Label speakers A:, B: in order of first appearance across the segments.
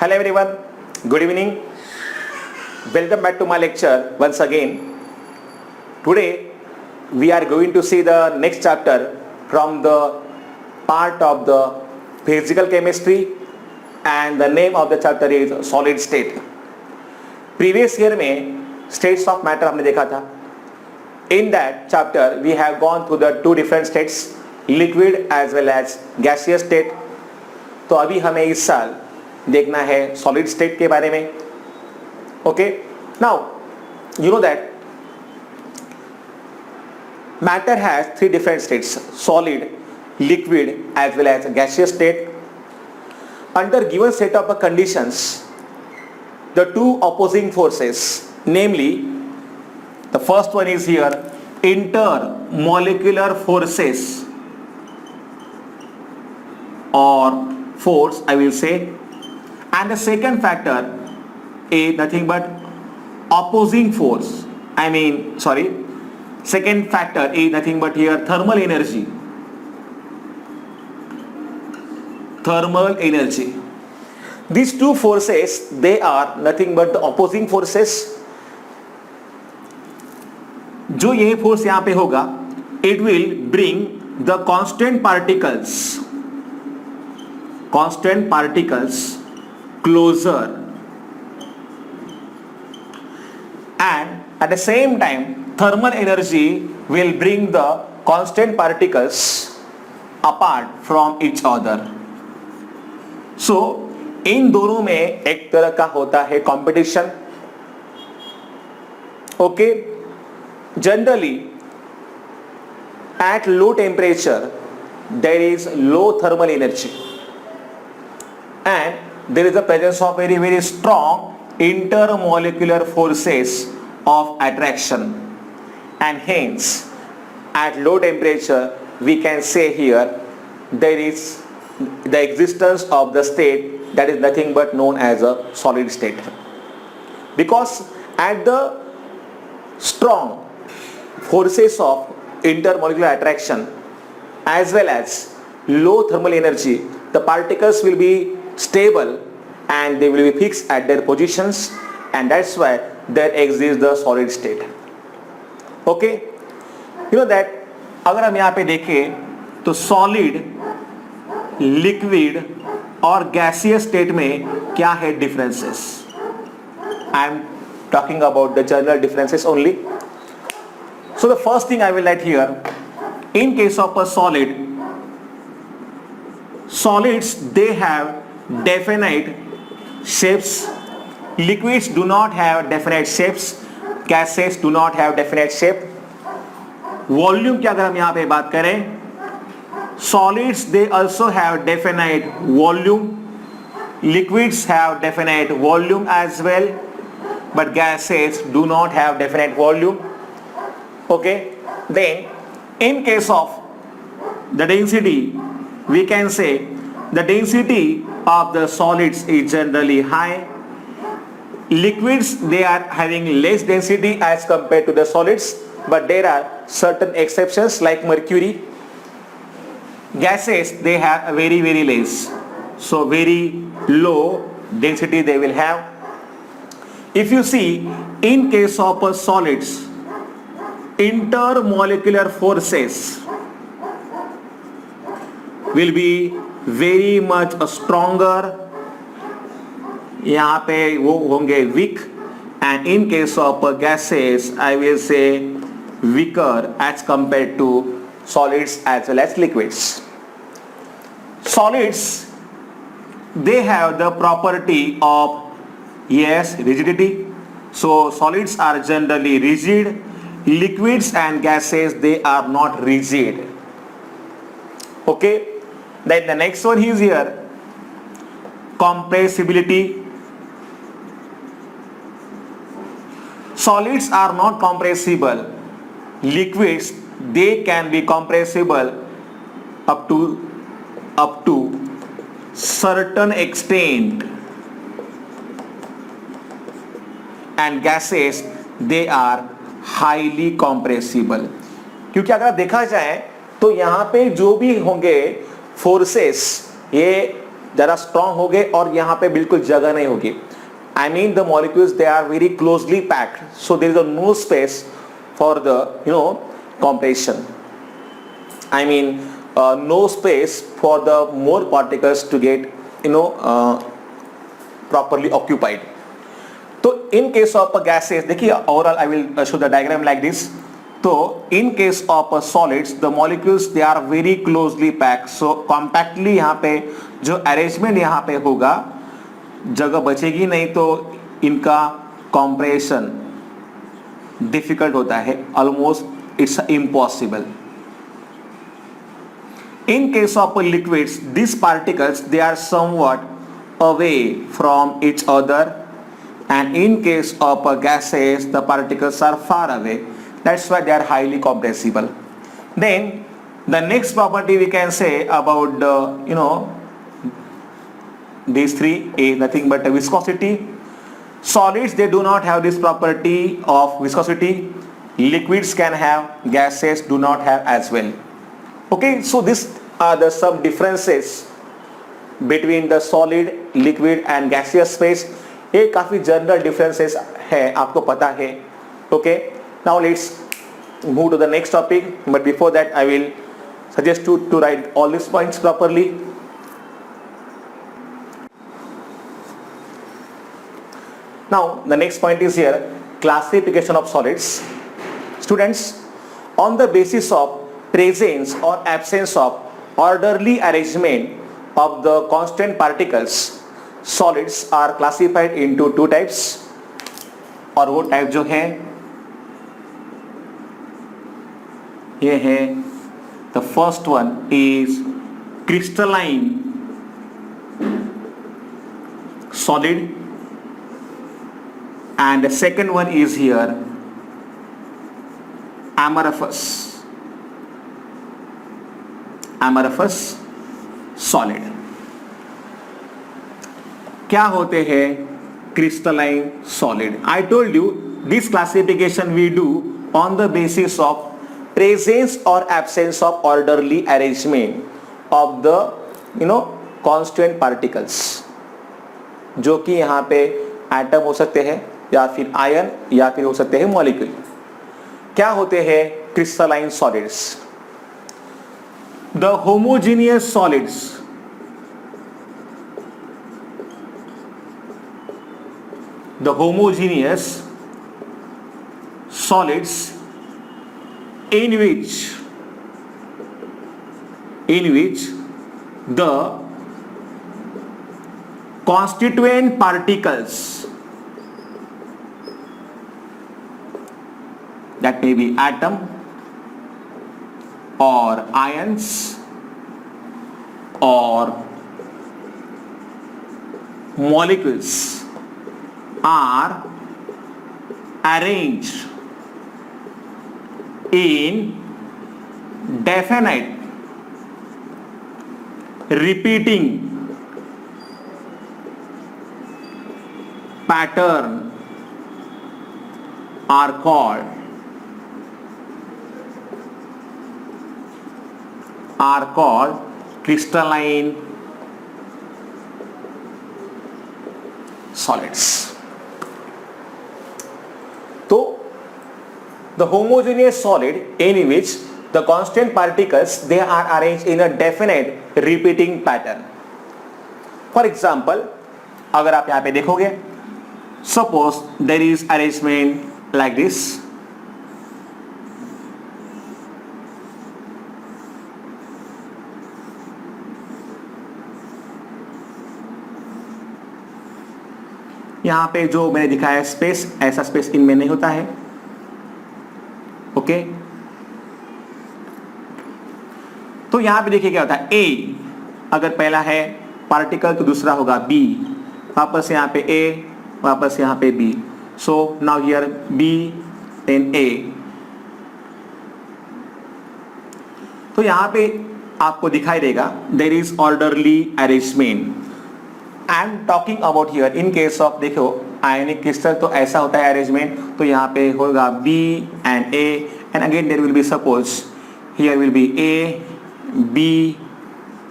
A: Hello everyone, good evening. Welcome back to my lecture once again. Today we are going to see the next chapter from the part of the physical chemistry and the name of the chapter is solid state. Previous year में states of matter हमने देखा था. In that chapter we have gone through the two different states, liquid as well as gaseous state. तो अभी हमें इस साल देखना है सॉलिड स्टेट के बारे में. Okay, now you know that matter has three different states, solid, liquid as well as gaseous state. Under given set of conditions the two opposing forces, namely the first one is here intermolecular forces or force I will say, and the second factor is nothing but opposing force. Second factor is nothing but here thermal energy. These two forces, they are nothing but the opposing forces. जो ये force यहाँ पे होगा, it will bring the constant particles closer, and at the same time thermal energy will bring the constant particles apart from each other. So इन दोनों में एक तरह का होता है competition. Okay, generally at low temperature there is low thermal energy and there is the presence of very strong intermolecular forces of attraction, and hence at low temperature we can say here there is the existence of the state that is nothing but known as a solid state, because at the strong forces of intermolecular attraction as well as low thermal energy, the particles will be stable and they will be fixed at their positions, and that's why there exists the solid state. Okay, you know that अगर हम यहाँ पे देखें तो solid, liquid और gaseous state में क्या है differences. I am talking about the general differences only. So the first thing I will write here, in case of a solid, solids they have definite shapes, liquids do not have definite shapes, gases do not have definite shape. Volume की अगर हम यहाँ पे बात करें, solids they also have definite volume, liquids have definite volume as well, but gases do not have definite volume. Okay, then in case of the density, we can say the density of the solids is generally high. Liquids they are having less density as compared to the solids, but there are certain exceptions like mercury. Gases they have very less, so very low density they will have. If you see, in case of solids, intermolecular forces will be very much stronger. यहाँ पे वो होंगे weak, and in case of gases I will say weaker as compared to solids as well as liquids. Solids they have the property of rigidity, so solids are generally rigid. Liquids and gases they are not rigid. Okay, then the next one is here compressibility. Solids are not compressible. Liquids they can be compressible up to certain extent, and gases they are highly compressible. क्योंकि अगर देखा जाए तो यहाँ पे जो भी होंगे फोर्सेस, ये ज़रा स्ट्रॉन्ग हो गए और यहाँ पे बिल्कुल जगह नहीं होगी. I mean the molecules they are very closely packed, so there is no space for the compression. I mean no space for the more particles to get properly occupied. So in case of gases, देखिए overall I will show the diagram like this. So in case of solids, the molecules they are very closely packed. So compactly यहाँ पे जो arrangement यहाँ पे होगा, जगह बचेगी नहीं तो इनका compression difficult होता है, almost it's impossible. In case of liquids, these particles they are somewhat away from each other, and in case of gases, the particles are far away. That's why they are highly compressible. Then the next property we can say about these three is nothing but viscosity. Solids they do not have this property of viscosity. Liquids can have, gases do not have as well. Okay, so these are the some differences between the solid, liquid and gaseous phase. ये काफी general differences है, आपको पता है. Okay, now let's move to the next topic, but before that I will suggest you to write all these points properly. Now the next point is here, classification of solids. Students, on the basis of presence or absence of orderly arrangement of the constant particles, solids are classified into two types. और वो type जो है ये है, the first one is crystalline solid and the second one is here amorphous solid. क्या होते हैं crystalline solid? I told you this classification we do on the basis of presence or absence of orderly arrangement of the constant particles, जो कि यहाँ पे atom हो सकते हैं या फिर आयन या फिर हो सकते हैं मॉलिक्यूल. क्या होते हैं crystalline solids? The homogeneous solids, the homogeneous solids in which the constituent particles, that may be atom or ions or molecules, are arranged in definite repeating pattern are called crystalline solids. So the homogeneous solid in which the constant particles they are arranged in a definite repeating pattern. For example, अगर आप यहाँ पे देखोगे, suppose there is arrangement like this. यहाँ पे जो मैंने दिखाया स्पेस, ऐसा स्पेस इनमें नहीं होता है. ओके, तो यहाँ पे देखिए क्या होता है. ए अगर पहला है पार्टिकल तो दूसरा होगा बी, वापस यहाँ पे ए, वापस यहाँ पे B. So now here B and A. तो यहाँ पे आपको दिखाई देगा there is orderly arrangement. I am talking about here in case of, देखो आयनिक क्रिस्टल तो ऐसा होता है अरेंजमेंट. तो यहाँ पे होगा B and A and again there will be, suppose here will be A, B,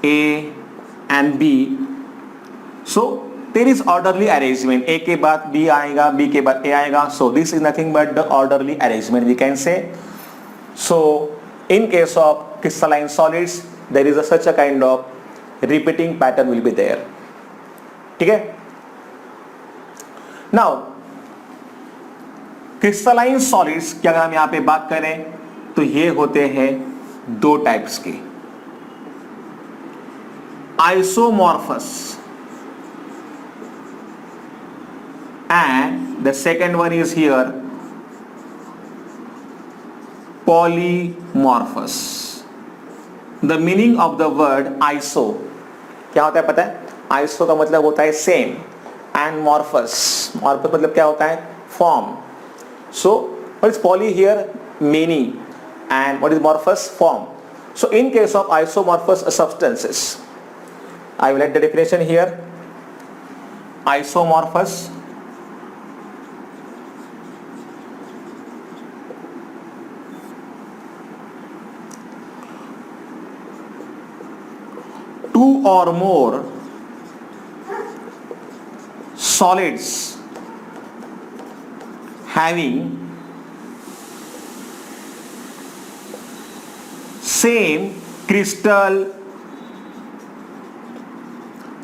A: A and B So there is orderly arrangement. A के बाद B आएगा, B के बाद A आएगा. So this is nothing but the orderly arrangement we can say. So in case of crystalline solids, there is such a kind of repeating pattern will be there. ठीक है? Now crystalline solids की अगर हम यहाँ पे बात करें तो ये होते हैं दो टाइप्स के. Isomorphous and the second one is here polymorphous. The meaning of the word iso क्या होता है पता है? Iso का मतलब होता है same and morphous. Morphous मतलब क्या होता है? Form. So what is poly here? Many. And what is morphous? Form. So in case of isomorphous substances, I will write the definition here. Isomorphous two or more solids having same crystal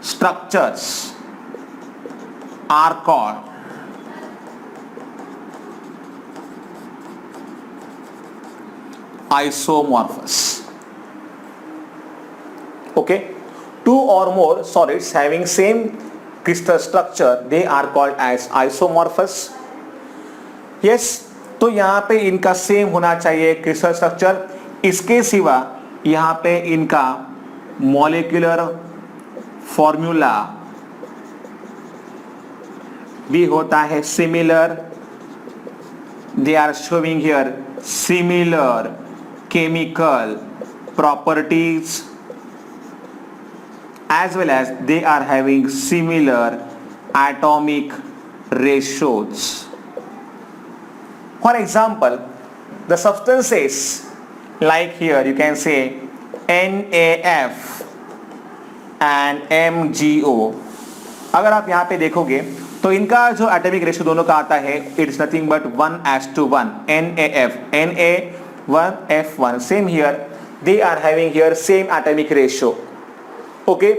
A: structures are called isomorphous. Okay, two or more solids having same crystal structure, they are called as isomorphous. Yes, तो यहाँ पे इनका same होना चाहिए crystal structure. इसके सिवा यहाँ पे इनका मॉलिक्यूलर फॉर्मूला भी होता है similar. They are showing here similar chemical properties as well as they are having similar atomic ratios. For example, the substances like here you can say NaF and MgO. अगर आप यहाँ पे देखोगे तो इनका जो एटॉमिक रेशियो दोनों का आता है, it is nothing but 1:1. NaF, Na1F1. Same here, they are having here same atomic ratio. Okay,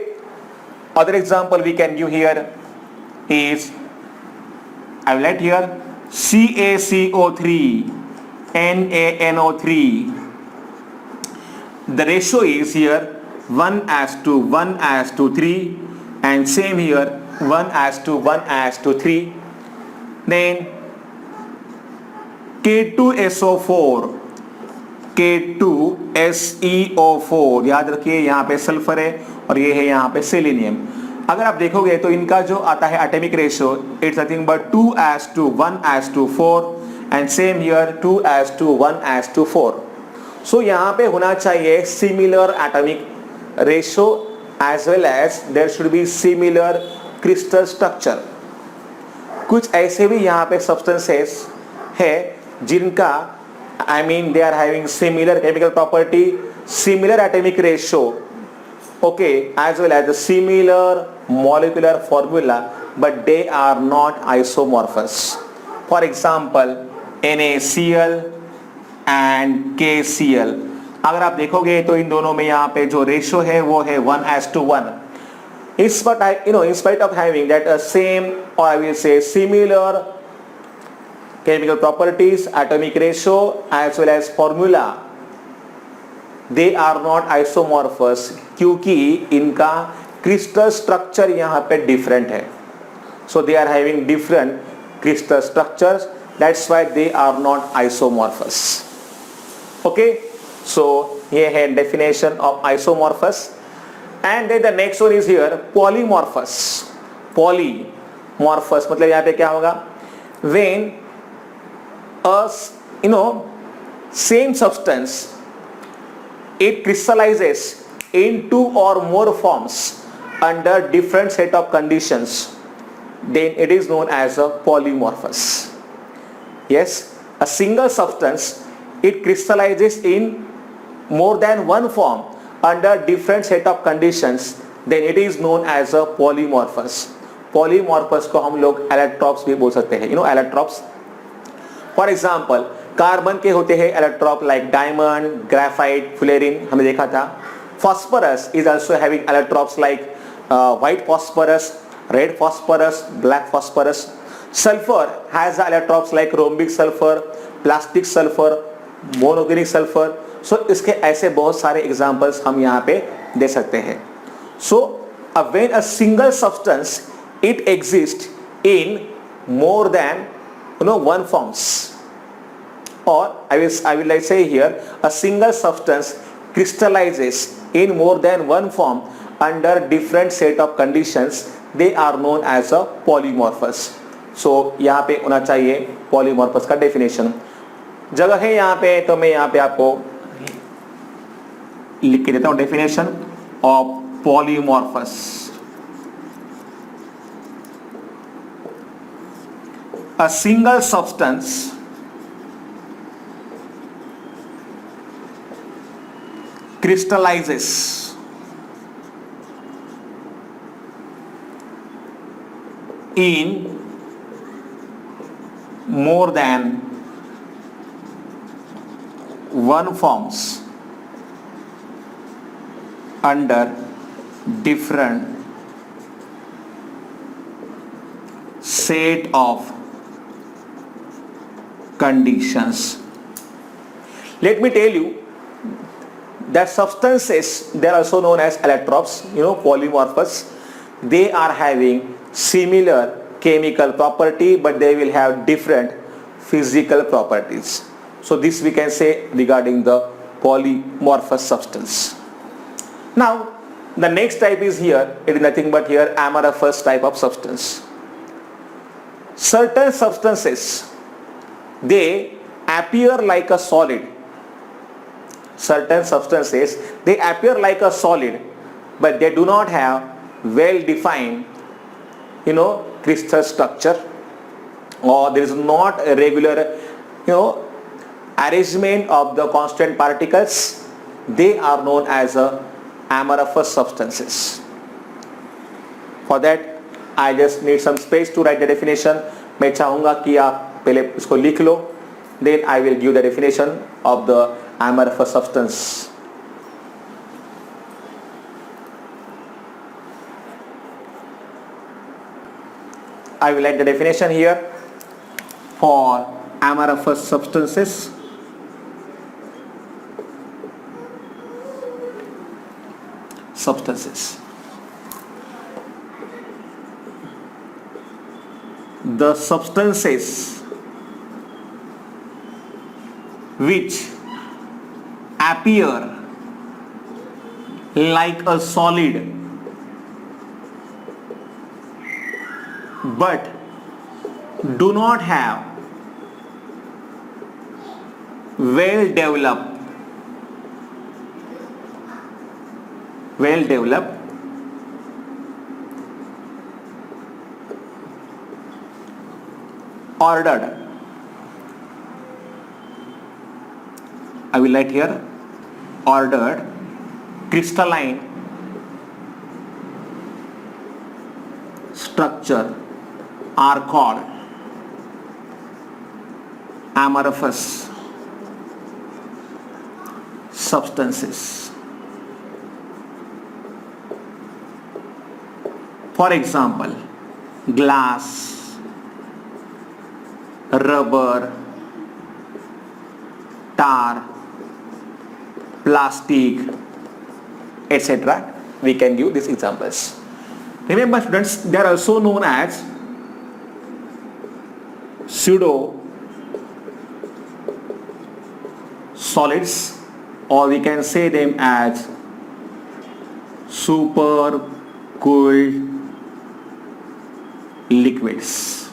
A: other example we can give here is, I will write here CaCO3, NaNO3. The ratio is here 1:1:3 and same here 1:1:3. Then K2SO4, K2SeO4, याद रखिए यहाँ पे sulphur है और ये है यहाँ पे सेलेनियम. अगर आप देखोगे तो इनका जो आता है atomic ratio, it's nothing but 2:1:4 and same here 2:1:4. So यहाँ पे होना चाहिए similar atomic ratio as well as there should be similar crystal structure. कुछ ऐसे भी यहाँ पे सब्सटेंसेस है जिनका I mean they are having similar chemical property, similar atomic ratio, okay, as well as a similar molecular formula, but they are not isomorphous. For example, NaCl and KCl. अगर आप देखोगे तो इन दोनों में यहाँ पे जो रेशियो है वो है 1:1. In spite of having that same, or I will say similar chemical properties, atomic ratio as well as formula, they are not isomorphous क्योंकि इनका crystal structure यहाँ पे different है. So they are having different crystal structures, that's why they are not isomorphous. Okay, so ये है definition of isomorphous. And then the next one is here polymorphous. Polymorphous मतलब यहाँ पे क्या होगा? When same substance, it crystallizes in two or more forms under different set of conditions, then it is known as a polymorphous. Yes, a single substance, it crystallizes in more than one form under different set of conditions, then it is known as a polymorphous. Polymorphous को हम लोग एलेक्ट्रॉप्स भी बोल सकते हैं. एलेक्ट्रॉप्स for example carbon के होते हैं allotrope like diamond, graphite, fullerene हमने देखा था. Phosphorus is also having allotropes like white phosphorus, red phosphorus, black phosphorus. Sulfur has electrodes like rhombic sulfur, plastic sulfur, monogenic sulfur. So इसके ऐसे बहुत सारे examples हम यहाँ पे दे सकते हैं. So when a single substance it exists in more than one forms, or I will like say here a single substance crystallizes in more than one form under different set of conditions, they are known as a polymorphous. So यहाँ पे होना चाहिए polymorphous का definition. जगह है यहाँ पे तो मैं यहाँ पे आपको लिख के देता हूँ definition of polymorphous. A single substance crystallizes in more than one forms under different set of conditions. Let me tell you that substances, they are also known as electrodes, polymorphous. They are having similar chemical property, but they will have different physical properties. So this we can say regarding the polymorphous substance. Now the next type is here, it is nothing but here amorphous type of substance. Certain substances, they appear like a solid. Certain substances, they appear like a solid, but they do not have well defined crystal structure, or there is not a regular arrangement of the constant particles. They are known as amorphous substances. For that I just need some space to write the definition. मैं चाहूँगा कि आप पहले इसको लिख लो, then I will give the definition of the amorphous substance. I will write the definition here for amorphous substances. The substances which appear like a solid but do not have well developed ordered, I will write here ordered crystalline structure are called amorphous substances. For example, glass, rubber, tar, plastic, etc. We can give these examples. Remember students, they are also known as pseudo solids, or we can say them as super cooled liquids.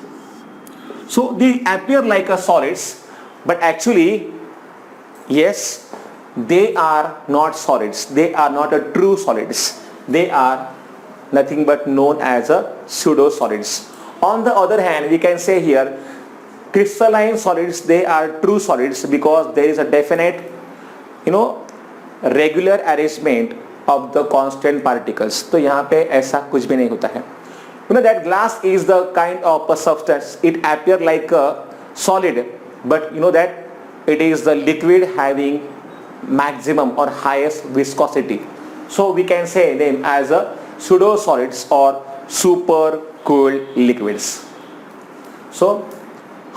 A: So they appear like a solids, but actually, yes, they are not solids. They are not a true solids. They are nothing but known as a pseudo solids. On the other hand, we can say here crystalline solids, they are true solids because there is a definite regular arrangement of the constant particles. तो यहाँ पे ऐसा कुछ भी नहीं होता है. You know that glass is the kind of a substance. It appears like a solid, but you know that it is the liquid having maximum or highest viscosity. So we can say them as a pseudo solids or super cooled liquids. So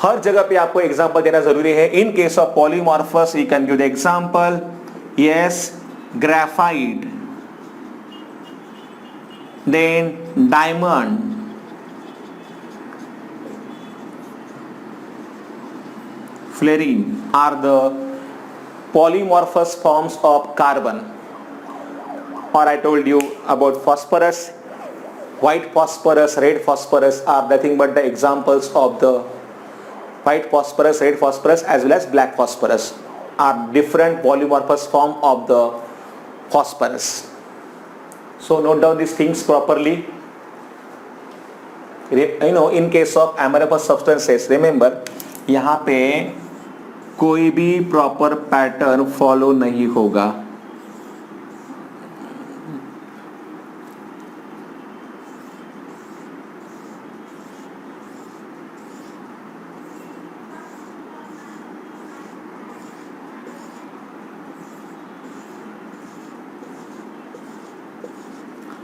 A: हर जगह पे आपको example देना जरूरी है. In case of polymorphous you can give the example. Yes, graphite, then diamond, fullerene are the polymorphous forms of carbon. Or I told you about phosphorus. White phosphorus, red phosphorus are nothing but the examples of the white phosphorus, red phosphorus as well as black phosphorus are different polymorphous form of the phosphorus. So note down these things properly. You know, in case of amorphous substances, remember यहाँ पे कोई भी proper pattern follow नहीं होगा.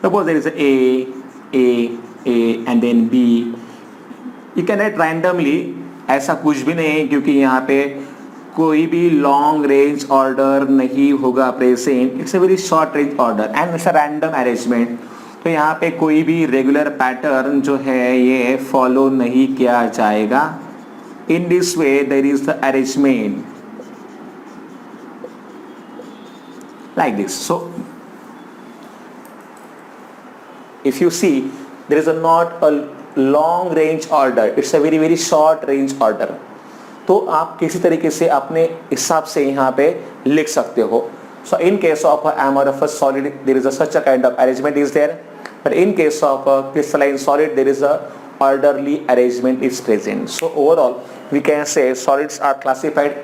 A: Suppose there is A and then B. You can write randomly. ऐसा कुछ भी नहीं है क्योंकि यहाँ पे कोई भी लॉन्ग रेंज ऑर्डर नहीं होगा present. It's a very short range order and it's a random arrangement. तो यहाँ पे कोई भी रेगुलर पैटर्न जो है ये फॉलो नहीं किया जाएगा. In this way there is the arrangement like this. So if you see there is a not a long range order, it's a very short range order. तो आप किसी तरीके से अपने हिसाब से यहाँ पे लिख सकते हो. So in case of amorphous solid there is a such a kind of arrangement is there, but in case of crystalline solid there is a orderly arrangement is present. So overall we can say solids are classified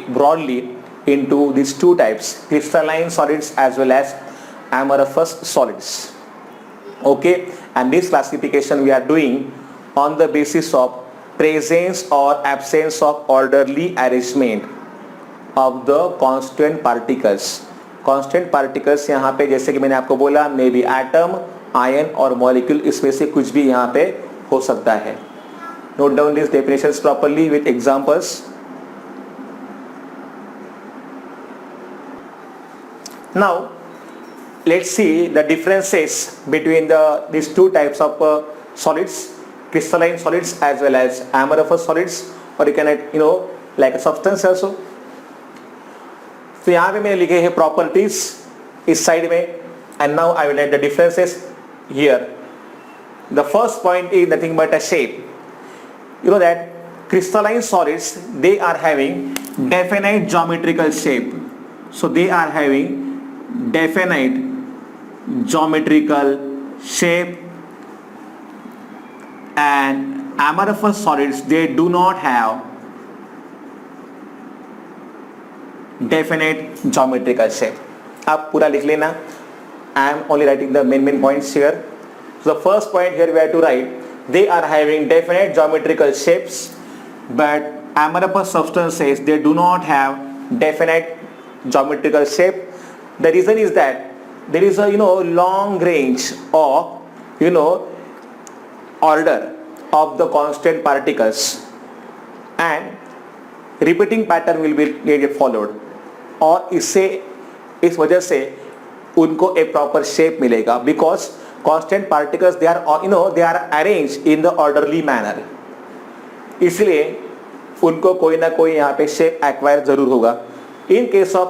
A: broadly into these two types, crystalline solids as well as amorphous solids. Okay, and this classification we are doing on the basis of presence or absence of orderly arrangement of the constant particles. Constant particles यहाँ पे जैसे कि मैंने आपको बोला may be atom, ion और molecule, इसमें से कुछ भी यहाँ पे हो सकता है. Note down these definitions properly with examples. Now let's see the differences between these two types of solids, crystalline solids as well as amorphous solids, or you can like a substance also. तो यहाँ पे मैंने लिखे हैं properties इस side में, and now I will write the differences here. The first point is nothing but a shape. You know that crystalline solids, they are having definite geometrical shape. So they are having definite geometrical shape, and amorphous solids they do not have definite geometrical shape. आप पूरा लिख लेना. I am only writing the main points here. So the first point here we have to write they are having definite geometrical shapes, but amorphous substances they do not have definite geometrical shape. The reason is that there is a long range of order of the constant particles, and repeating pattern will be followed, और इससे इस वजह से उनको एक proper shape मिलेगा, because constant particles they are arranged in the orderly manner. इसलिए उनको कोई ना कोई यहाँ पे शेप एक्वायर जरूर होगा. In case of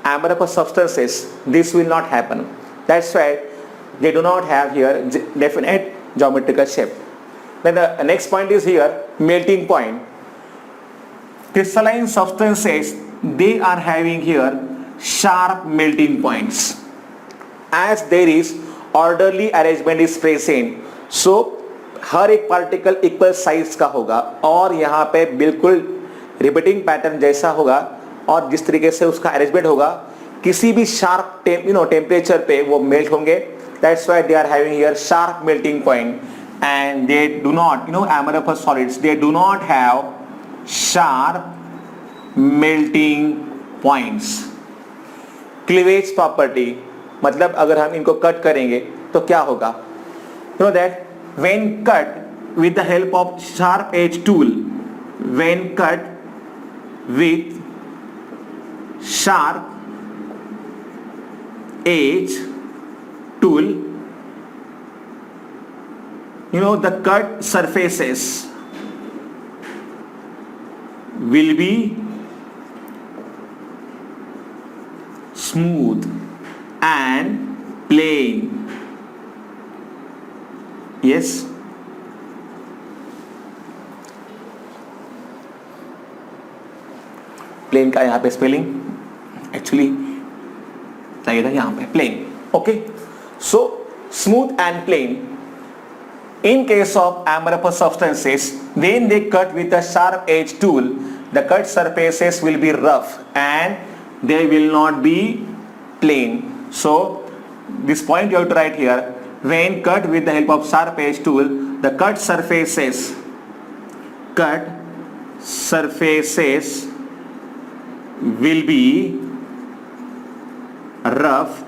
A: amorphous substances this will not happen. That's why they do not have here definite geometrical shape. Then the next point is here melting point. Crystalline substances they are having here sharp melting points. As there is orderly arrangement is present, so हर एक particle equal size का होगा और यहाँ पे बिल्कुल repeating pattern जैसा होगा, और जिस तरीके से उसका अरेंजमेंट होगा किसी भी शार्प टेम्परेचर पे वो मेल्ट होंगे. That's why they are having here sharp melting point. And they do not, amorphous solids, they do not have sharp melting points. Cleavage property, मतलब अगर हम इनको कट करेंगे तो क्या होगा? You know that when cut with the help of sharp edge tool, when cut with sharp edge tool, the cut surfaces will be smooth and plain. Yes. Plain का यहाँ पे स्पेलिंग एक्चुअली चाहिए था, यहाँ पे plain. Okay, so smooth and plain. In case of amorphous substances, when they cut with a sharp edge tool, the cut surfaces will be rough and they will not be plain. So this point you have to write here. When cut with the help of sharp edge tool, the cut surfaces will be rough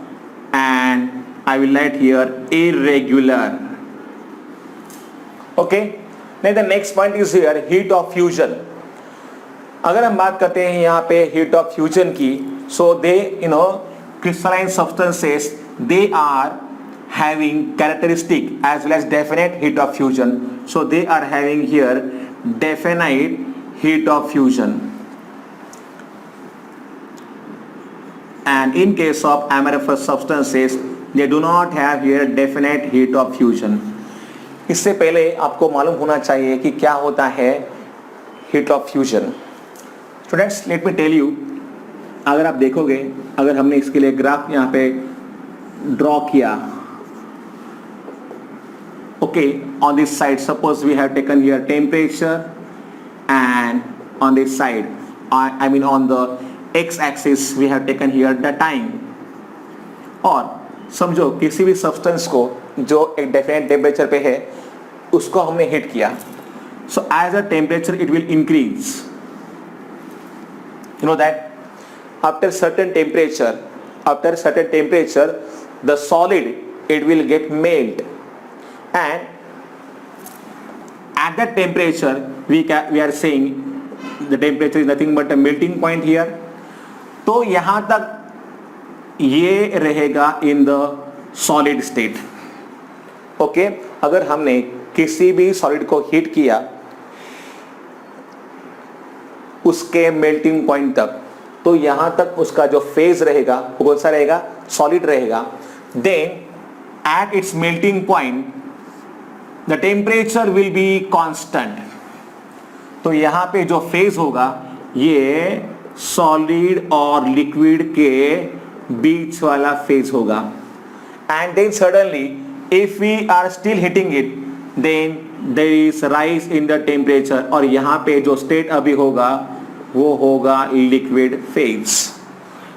A: and I will write here irregular. Okay, now the next point is here heat of fusion. अगर हम बात करते हैं यहाँ पे heat of fusion की, so they crystalline substances, they are having characteristic as well as definite heat of fusion. So they are having here definite heat of fusion. And in case of amorphous substances, they do not have here definite heat of fusion. इससे पहले आपको मालूम होना चाहिए कि क्या होता है heat of fusion. Students, let me tell you, अगर आप देखोगे, अगर हमने इसके लिए ग्राफ यहाँ पे ड्रॉ किया, okay, on this side suppose we have taken here temperature and on this side I mean on the X axis we have taken here the time. और समझो किसी भी सब्सटेंस को जो एक डेफिनेट टेम्परेचर पे है उसको हमने हीट किया, so as a temperature it will increase. You know that after certain temperature the solid it will get melt and at that temperature we are saying the temperature is nothing but a melting point here. तो यहां तक ये रहेगा in the solid state. Okay, अगर हमने किसी भी solid को हीट किया उसके मेल्टिंग पॉइंट तक, तो यहां तक उसका जो फेज रहेगा वो कौन सा रहेगा? सॉलिड रहेगा. Then at its melting point the temperature will be constant. तो यहां पे जो फेज होगा ये सॉलिड और लिक्विड के बीच वाला फेज होगा. And then suddenly if we are still heating it then there is rise in the temperature, और यहाँ पे जो स्टेट अभी होगा वो होगा लिक्विड फेज.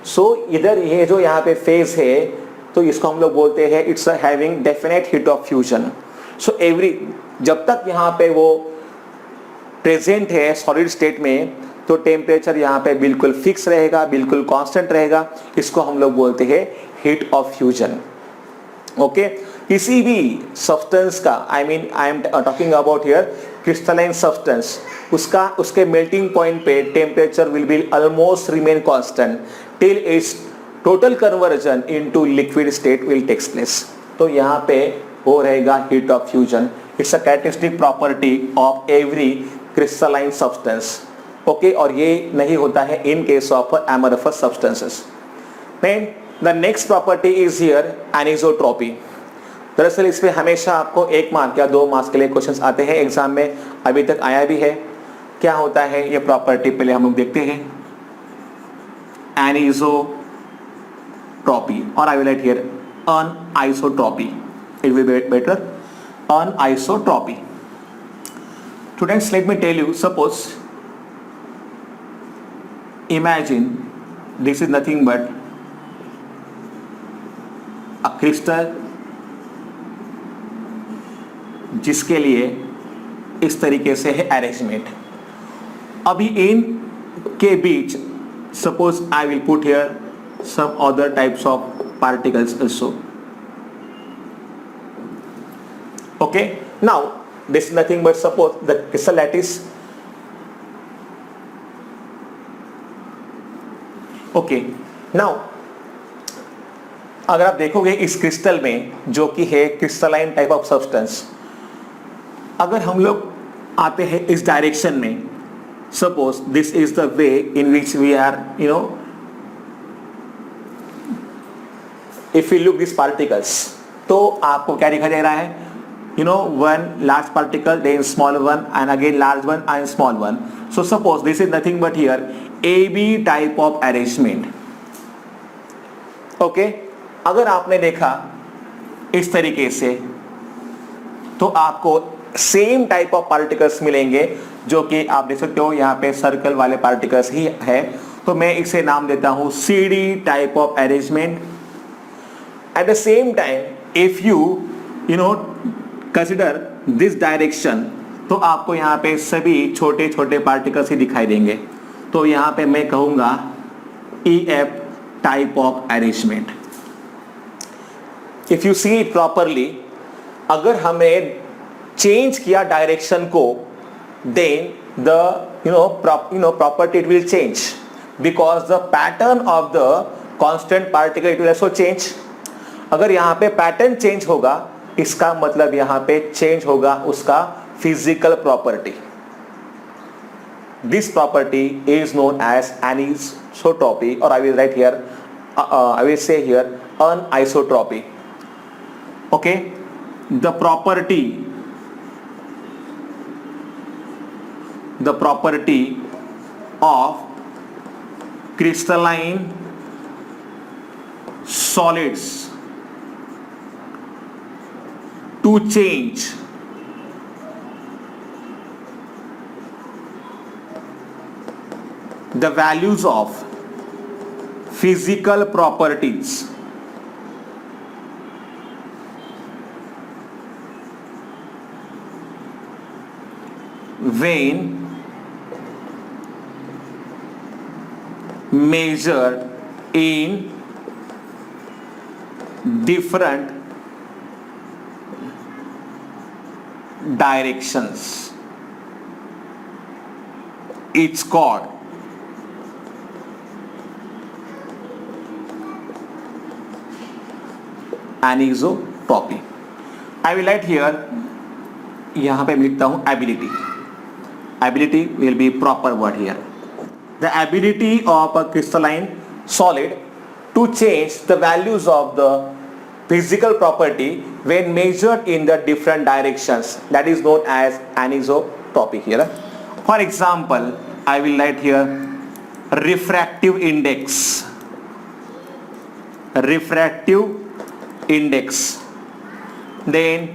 A: सो इधर ये जो यहाँ पे फेज है तो इसको हम लोग बोलते हैं it's having definite heat of fusion. So every जब तक यहाँ पे वो प्रेजेंट है सॉलिड स्टेट में तो टेम्परेचर यहाँ पे बिल्कुल फिक्स रहेगा, बिल्कुल कांस्टेंट रहेगा. इसको हम लोग बोलते हैं हीट ऑफ फ्यूजन. ओके, किसी भी सब्सटेंस का I am talking about here crystalline substance, उसके मेल्टिंग पॉइंट पे temperature will be almost remain constant till its total conversion into liquid state will takes place. तो यहाँ पे वो रहेगा heat of fusion. It's a characteristic property of every crystalline substance. Okay, और ये नहीं होता है in case of amorphous substances. The next property is here anisotropy. दरअसल इस पे हमेशा आपको 1 मार्क या 2 मार्क्स के लिए क्वेश्चंस आते हैं एग्जाम में, अभी तक आया भी है. क्या होता है ये प्रॉपर्टी पहले हम लोग देखते हैं. एनिसोट्रॉपी, और I will write here anisotropy, it will be better. Anisotropy. Students, let me tell you, suppose imagine this is nothing but a crystal जिसके लिए इस तरीके से है अरेंजमेंट. अभी इन के बीच suppose I will put here some other types of particles also. Okay, now this is nothing but suppose the crystal lattice. Okay, now अगर आप देखोगे इस क्रिस्टल में जो कि है क्रिस्टलाइन टाइप ऑफ सब्सटेंस, अगर हम लोग आते हैं इस डायरेक्शन में, suppose this is the way in which we are if you look these particles, तो आपको क्या दिखाई दे रहा है? One large particle, then small one, and again large one and small one. So suppose this is nothing but here AB type of arrangement. Okay, अगर आपने देखा इस तरीके से तो आपको सेम टाइप ऑफ पार्टिकल्स मिलेंगे जो कि आप देख सकते हो यहाँ पे सर्कल वाले पार्टिकल्स ही है. तो मैं इसे नाम देता हूँ CD type of arrangement. At the same time, if you consider this direction, तो आपको यहाँ पे सभी छोटे छोटे पार्टिकल्स ही दिखाई देंगे. तो यहाँ पे मैं कहूँगा EF type of arrangement. If you see it properly, अगर हमें चेंज किया डायरेक्शन को, then the property it will change because the pattern of the constant particle it will also change. अगर यहाँ पे पैटर्न चेंज होगा इसका मतलब यहाँ पे चेंज होगा उसका physical property. This property is known as anisotropy, और I will write here, I will say here anisotropy. Okay, the property of crystalline solids to change the values of physical properties when measured in different directions, it's called anisotropy. I will write here, यहाँ पे लिखता हूँ ability. Ability will be proper word here. The ability of a crystalline solid to change the values of the physical property when measured in the different directions, that is known as anisotropy here. For example, I will write here refractive index, then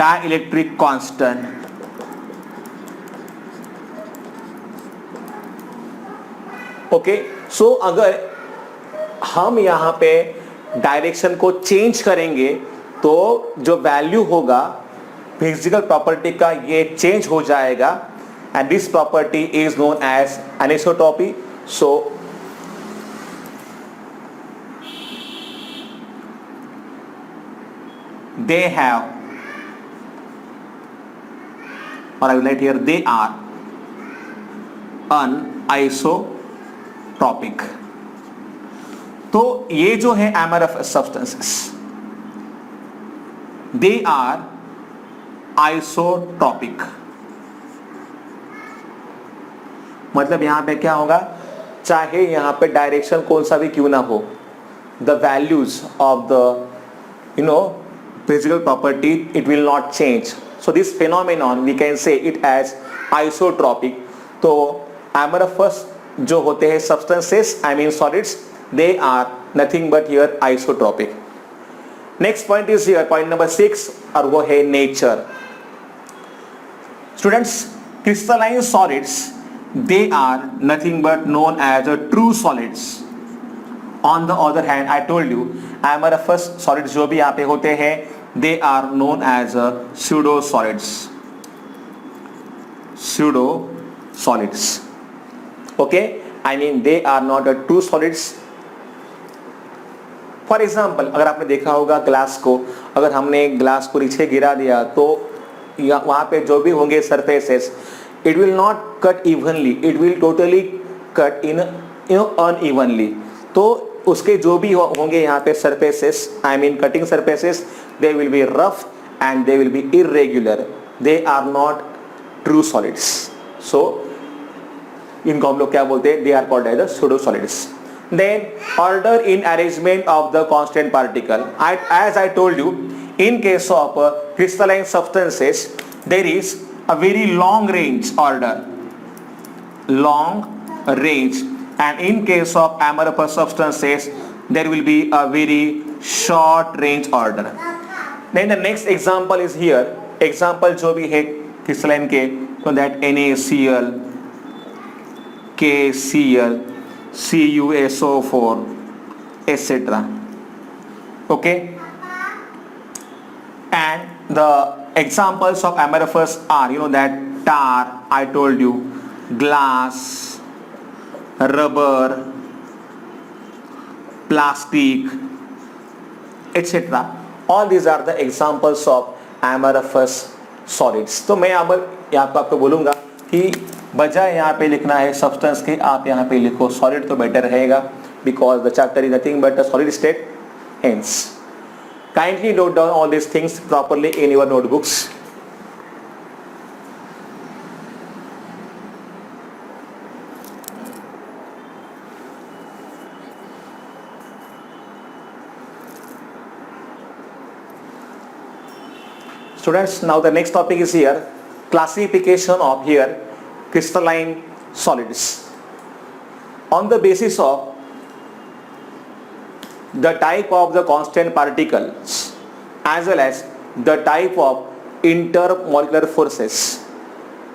A: dielectric constant, okay. So अगर हम यहाँ पे direction को change करेंगे तो जो value होगा physical property का ये चेंज हो जाएगा, and this property is known as anisotropy. So they have, or I will write here, they are anisotropic. तो ये जो है amorphous substances, they are isotropic. मतलब यहां पे क्या होगा, चाहे यहां पे डायरेक्शन कौन सा भी क्यों ना हो, the values of the physical property it will not change. So this phenomenon we can say it as isotropic. तो amorphous जो होते हैं substances, I mean solids, they are nothing but here isotropic. Next point is here point number 6, और वो है nature. Students, crystalline solids they are nothing but known as a true solids. On the other hand I told you amorphous solids जो भी यहाँ पे होते हैं they are known as pseudo solids okay I mean they are not a true solids. For example अगर आपने देखा होगा ग्लास को, अगर हमने ग्लास को नीचे गिरा दिया तो वहां पे जो भी होंगे surfaces it will not cut evenly, it will totally cut in unevenly. तो उसके जो भी होंगे यहाँ पे surfaces I mean cutting surfaces they will be rough and they will be irregular, they are not true solids. So इनको हम लोग क्या बोलते हैं, they are called as pseudo solids. Then order in arrangement of the constant particle. As I told you, in case of crystalline substances, there is a very long range order, and in case of amorphous substances, there will be a very short range order. Then the next example is here. Example जो भी है crystalline के, so that NaCl, KCl, CuSO4 etc. Okay, and the examples of amorphous are, you know, that tar, I told you, glass, rubber, plastic etc. all these are the examples of amorphous solids. तो मैं अब यहाँ पे आपको बोलूँगा कि बजाय यहाँ पे लिखना है सब्सटेंस के, आप यहाँ पे लिखो सॉलिड तो बेटर रहेगा, because the chapter is nothing but a solid state. Hence kindly note down all this things properly in your notebooks. Students, now the next topic is here, classification of here crystalline solids. On the basis of the type of the constant particles as well as the type of intermolecular forces,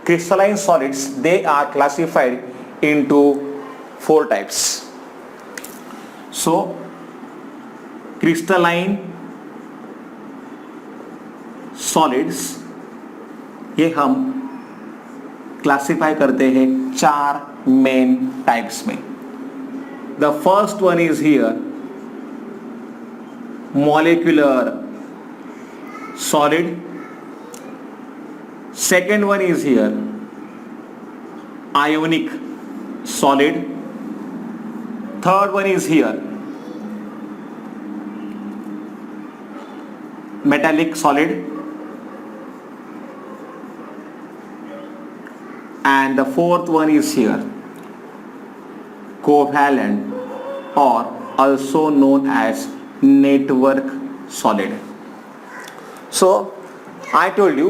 A: crystalline solids, they are classified into 4 types. So crystalline solids ये हम classify करते हैं 4 main types में. The first one is here molecular solid, second one is here ionic solid, third one is here metallic solid, and the fourth one is here covalent or also known as network solid. So I told you,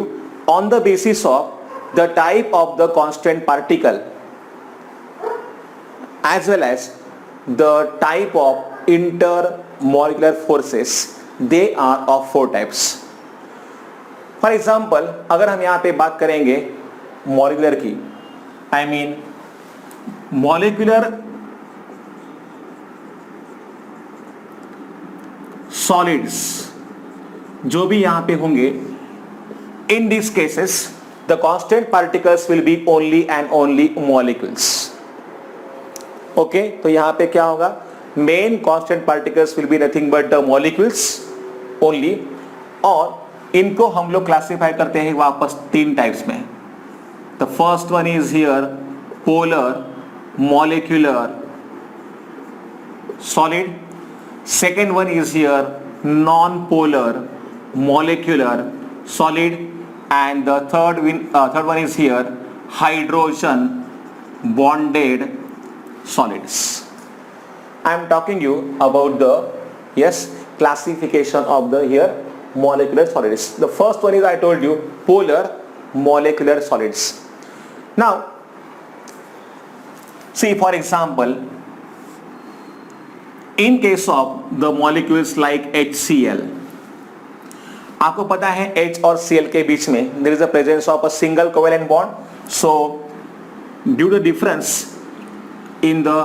A: on the basis of the type of the constant particle as well as the type of intermolecular forces, they are of 4 types. For example, अगर हम यहाँ पे बात करेंगे molecular की, I mean molecular solids जो भी यहां पे होंगे, in this cases the constant particles will be only and only molecules. Okay, तो यहां पे क्या होगा, main constant particles will be nothing but the molecules only. और इनको हम लोग क्लासिफाई करते हैं वापस 3 टाइप्स में. The first one is here polar molecular solid, second one is here non-polar molecular solid, and the third one is here hydrogen bonded solids. I am talking you about the classification of the here molecular solids. The first one is, I told you, polar molecular solids. Now see, for example, in case of the molecules like HCl, आपको पता है H और Cl के बीच में there is a presence of a single covalent bond. So due to difference in the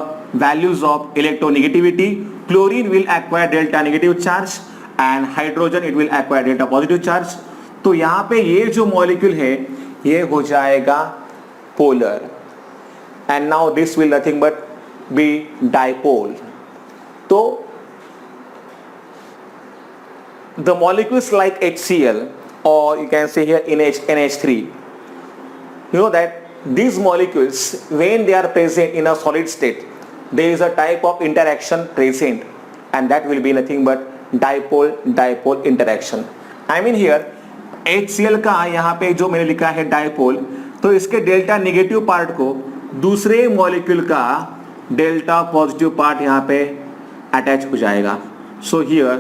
A: values of electronegativity chlorine will acquire delta negative charge and hydrogen it will acquire delta positive charge. तो यहाँ पे ये जो molecule है ये हो जाएगा polar and now this will nothing but be dipole. तो the molecules like HCl or you can say here NH3, you know that these molecules when they are present in a solid state there is a type of interaction present and that will be nothing but dipole interaction. I mean here HCl का यहाँ पे जो मैंने लिखा है dipole, तो इसके delta negative part को दूसरे मॉलिक्यूल का डेल्टा पॉजिटिव पार्ट यहाँ पे अटैच हो जाएगा. So here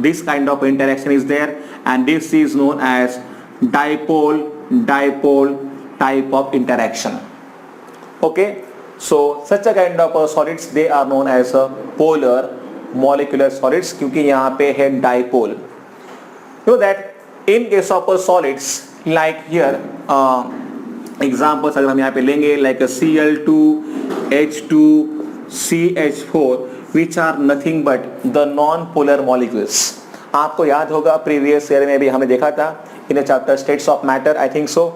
A: this kind of interaction is there and this is known as dipole type of interaction. Okay, so such a kind of solids they are known as a polar molecular solids क्योंकि यहाँ पे है dipole. You know that in case of solids like here examples अगर हम यहाँ पे लेंगे like a Cl2, H2, CH4 which are nothing but the non-polar molecules. आपको याद होगा previous year में भी हमने देखा था in a chapter states of matter I think so.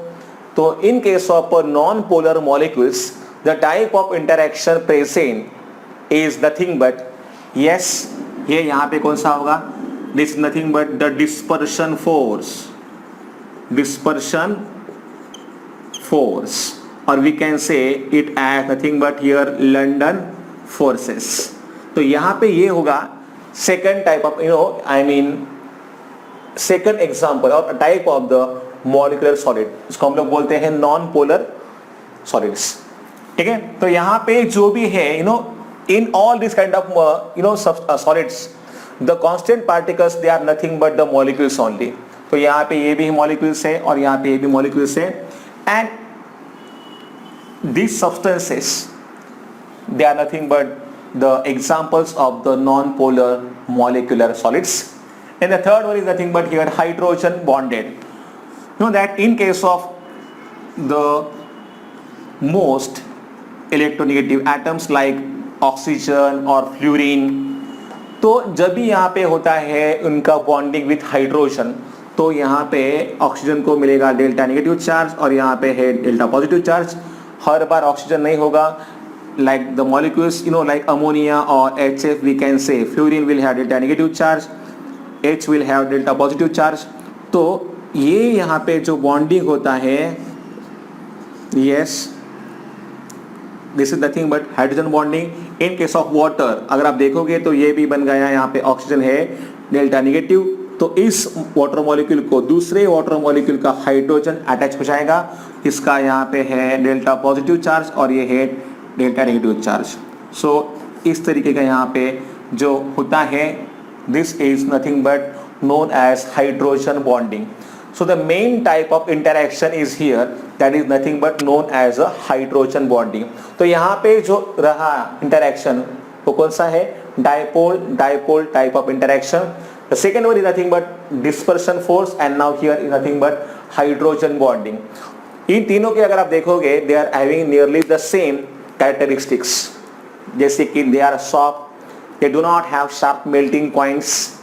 A: तो in case of non-polar molecules the type of interaction present is nothing but yes ये यहाँ पे कौन सा होगा, this is nothing but the dispersion force or we can say it as nothing but here London forces. तो यहाँ पे ये होगा second type of second example or type of the molecular solid, इसको हम लोग बोलते हैं non polar solids. ठीक है, तो यहाँ पे जो भी है in all this kind of solids the constant particles they are nothing but the molecules only. तो यहाँ पे ये भी molecules है और यहाँ पे ये भी molecules है and these substances they are nothing but the examples of the non-polar molecular solids. And the third one is nothing but here hydrogen bonded. You know that in case of the most electronegative atoms like oxygen or fluorine, तो जब भी यहाँ पे होता है उनका bonding with hydrogen तो यहाँ पे ऑक्सीजन को मिलेगा डेल्टा नेगेटिव चार्ज और यहाँ पे है डेल्टा पॉजिटिव चार्ज. हर बार ऑक्सीजन नहीं होगा, like the molecules like ammonia और HF we can say fluorine will have delta negative charge, H will have delta positive charge. तो ये यहाँ पे जो बॉन्डिंग होता है yes this is nothing but hydrogen bonding. In case of water अगर आप देखोगे तो ये भी बन गया, यहाँ पे ऑक्सीजन है डेल्टा नेगेटिव, तो इस वाटर मॉलिक्यूल को दूसरे वाटर मॉलिक्यूल का हाइड्रोजन अटैच हो जाएगा, इसका यहाँ पे है डेल्टा पॉजिटिव चार्ज और ये है डेल्टा नेगेटिव चार्ज. सो इस तरीके का यहाँ पे जो होता है this is nothing but known as hydrogen bonding. So the main type of interaction is here, that is nothing but known as a hydrogen bonding. तो यहाँ पे जो रहा interaction वो कौन सा है, dipole type of interaction. The second one is nothing but dispersion force and now here is nothing but hydrogen bonding. इन तीनों के अगर आप देखोगे they are having nearly the same characteristics. जैसे कि they are soft, they do not have sharp melting points,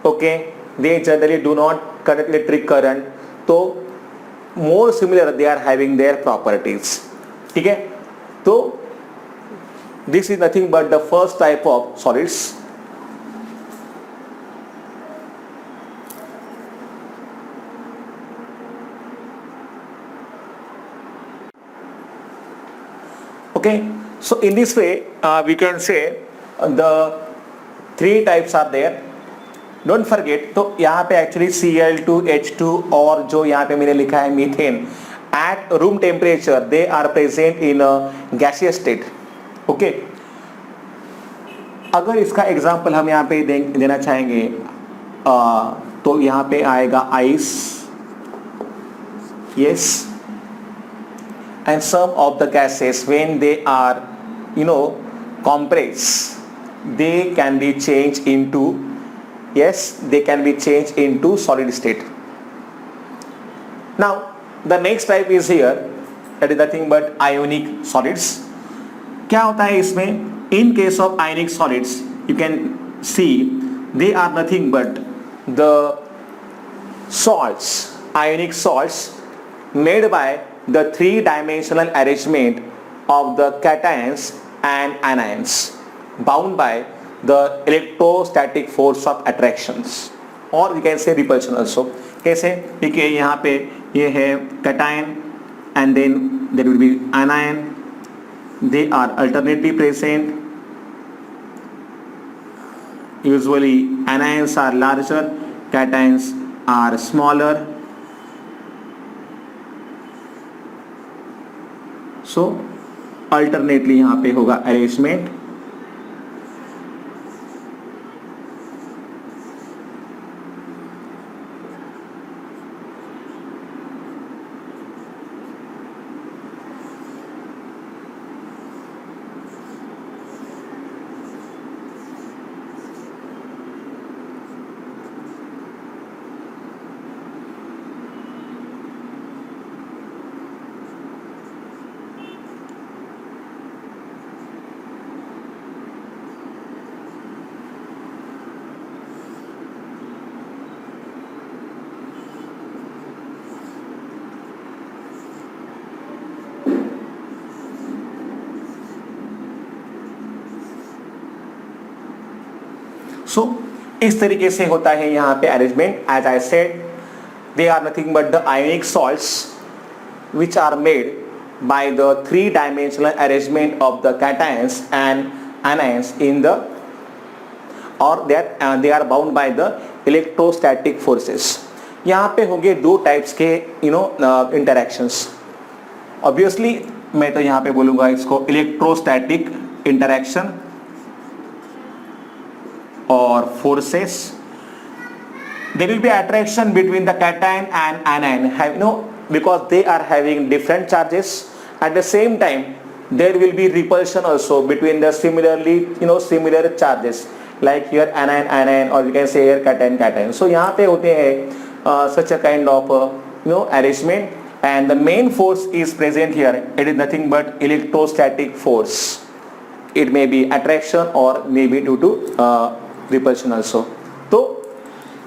A: okay, they generally do not conduct electric current, तो more similar they are having their properties. ठीक है, तो this is nothing but the first type of solids. Okay, so in this way we can say the three types are there. Don't forget, तो यहाँ पे actually Cl2, H2 और जो यहाँ पे मैंने लिखा है methane at room temperature they are present in gaseous state. Okay, अगर इसका एग्जांपल हम यहाँ पे देना चाहेंगे तो यहाँ पे आएगा ice, yes, and some of the gases when they are compress they can be changed into, yes, they can be changed into solid state. Now the next type is here, that is nothing but ionic solids. क्या होता है इसमें, in case of ionic solids you can see they are nothing but the salts, ionic salts made by the three-dimensional arrangement of the cations and anions bound by the electrostatic force of attractions, or we can say repulsion also. कैसे? देखिए यहाँ पे ये है cation and then there will be anion. They are alternately present. Usually anions are larger, cations are smaller. So alternately यहाँ पे होगा arrangement. So इस तरीके से होता है यहाँ पे arrangement. As I said they are nothing but the ionic salts which are made by the three-dimensional arrangement of the cations and anions in the, or that they are bound by the electrostatic forces. यहाँ पे होंगे दो types के interactions. Obviously मैं तो यहाँ पे बोलूँगा इसको electrostatic interaction or forces. There will be attraction between the cation and anion, because they are having different charges. At the same time there will be repulsion also between the similar charges, like here anion or you can say here cation. So यहाँ पे होते हैं such a kind of arrangement, and the main force is present here. It is nothing but electrostatic force. It may be attraction or maybe due to repulsion also. तो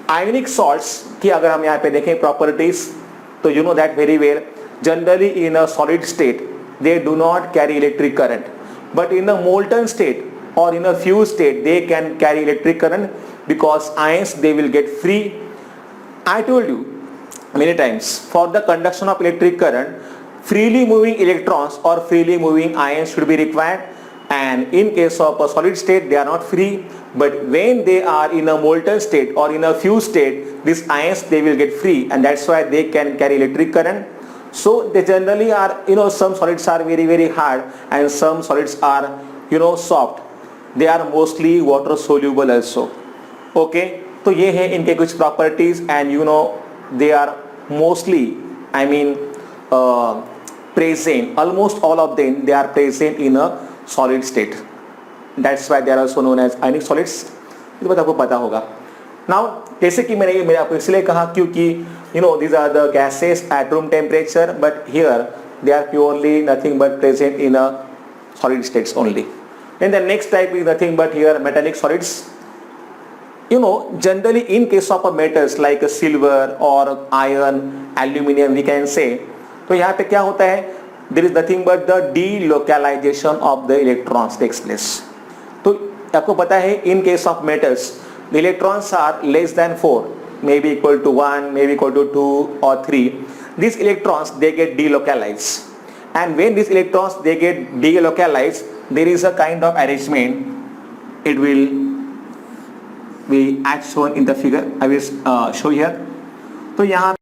A: ionic salts की अगर हम यहाँ पे देखें प्रॉपर्टीज, तो you know that very well, generally in a solid state they do not carry electric current, but in a molten state or in a fuse state they can carry electric current because ions they will get free. I told you many times, for the conduction of electric current, freely moving electrons or freely moving ions should be required, and in case of a solid state they are not free, but when they are in a molten state or in a fused state, these ions they will get free, and that's why they can carry electric current. So they generally are, some solids are very very hard and some solids are soft. They are mostly water soluble also. Okay, तो ये है इनके कुछ properties, and they are mostly, present, almost all of them they are present in a solid state. That's why they are also known as ionic solids. ये बात आपको पता होगा. Now जैसे कि मैंने आपको इसलिए कहा क्योंकि these are the gases at room temperature, but here they are purely nothing but present in a solid states only. Then the next type is nothing but here metallic solids. Generally in case of metals like silver or iron, aluminum we can say, तो यहाँ पे क्या होता है, there is nothing but the delocalization of the electrons takes place. तो आपको पता है in case of metals the electrons are less than 4, maybe equal to 1, maybe equal to 2 or 3. These electrons they get delocalized, and when these electrons they get delocalized, there is a kind of arrangement. It will be as shown in the figure. I will show here. तो यहाँ